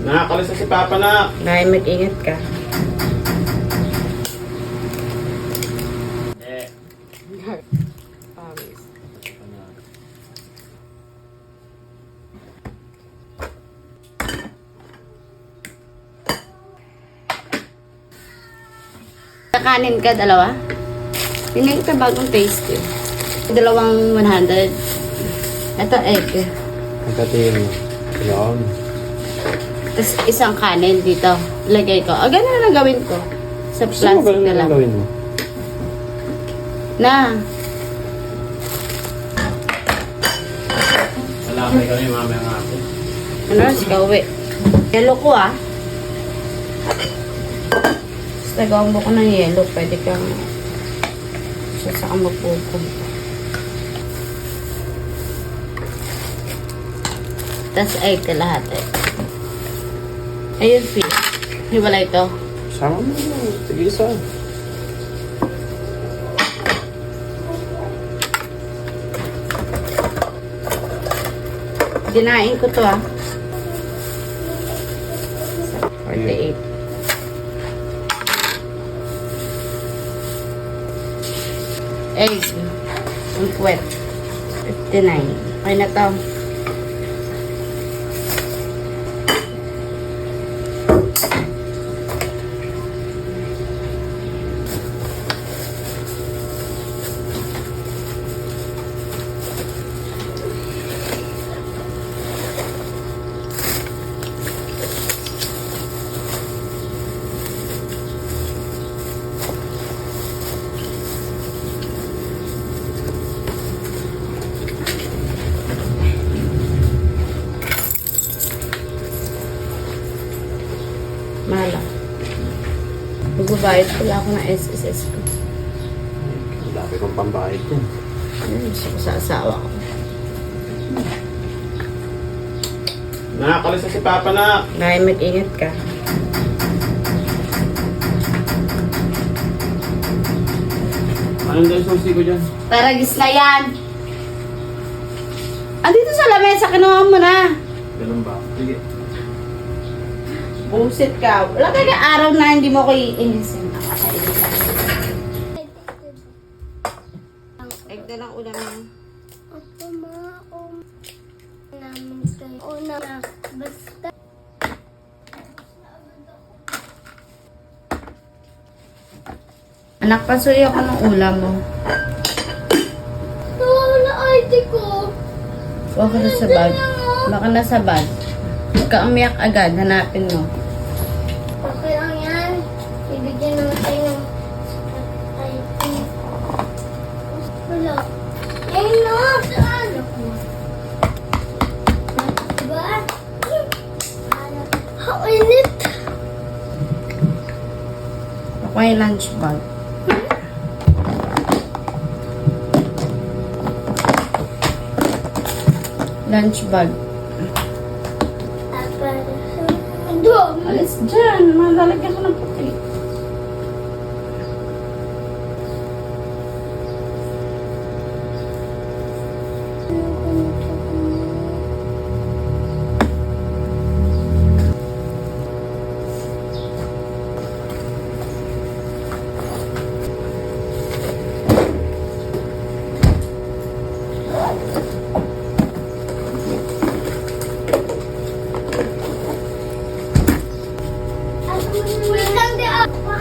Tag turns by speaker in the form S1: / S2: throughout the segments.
S1: Nakakalisa si Papa na.
S2: Dahil mag-ingat ka. Promise. Kakanin ka, dalawa? Hindi kita bagong taste eh. Dalawang 100. Ito egg.
S1: Pagkatiin mo. Yan.
S2: Tapos isang kanin dito. Lagay ko. O, gano'n na lang gawin ko. Sa plastic na lang.
S1: Gawin mo?
S2: Na.
S1: Wala kayo kami mamaya nga ako.
S2: Ano, sikawi. Yelo ko ah. Tapos nagawang mo ko ng yelo. Pwede kang saka magpupunta. Tapos egg ka lahat eh. Ayun, Phil. Hiwala ito.
S1: Sama mo. Sige, isa.
S2: Dinain ko to ah. 48. Egg. Ang kwet. 59. Okay na to. Mala. Magbabayad pala ako ng SSS ko.
S1: Dami kong pambayad ko.
S2: Gusto ko sa asawa ko.
S1: Nakakalisa si Papa na.
S2: Dahil mag-ingat ka.
S1: Anong daw susi ko dyan?
S2: Taragis na yan! Andito sa lamesa, kinuha mo na.
S1: Ganun ba? Sige.
S2: Buset ka. Wala ka na araw na hindi mo ko iinisin. Egg na lang ulam mo.
S3: Ako namin kayo. Una na. Basta.
S2: Anak, pasuyo ako ng ulam mo.
S3: Nawala ID ko.
S2: Huwag ka na sa bag. Baka nasa bag. Huwag ka umiyak agad. Hanapin mo.
S3: Okay lang yan. Ibigyan naman tayo ng ID. Wala. Ayun na. Saan ako? Diba? How init?
S2: Ako yung lunch bag. Lunch bag.
S3: Ando.
S2: Alis dyan. Malalagyan ko ng puti.
S3: Wait lang di ako.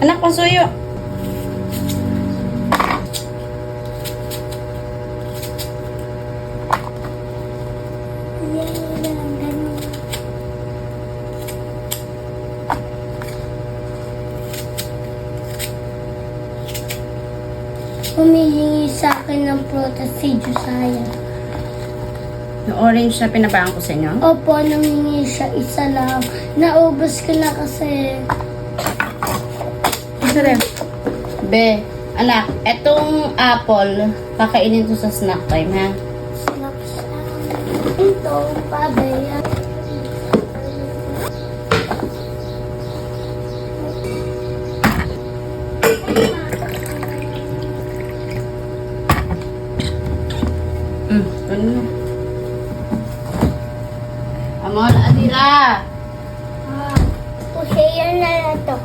S2: Anak, pasuyo.
S3: Humihingi sa akin ng prutas si Josiah.
S2: Yung orange na pinabaan ko sa inyo.
S3: Opo, nanghingi siya isa lang. Naubos ko na kasi.
S2: Isa rin. Be, anak, etong apple, kakainin to sa snack time, ha?
S3: Snaps. Ito, pabaya.
S2: Ano na? Amon, Adira.
S3: Pusiyan na lang to.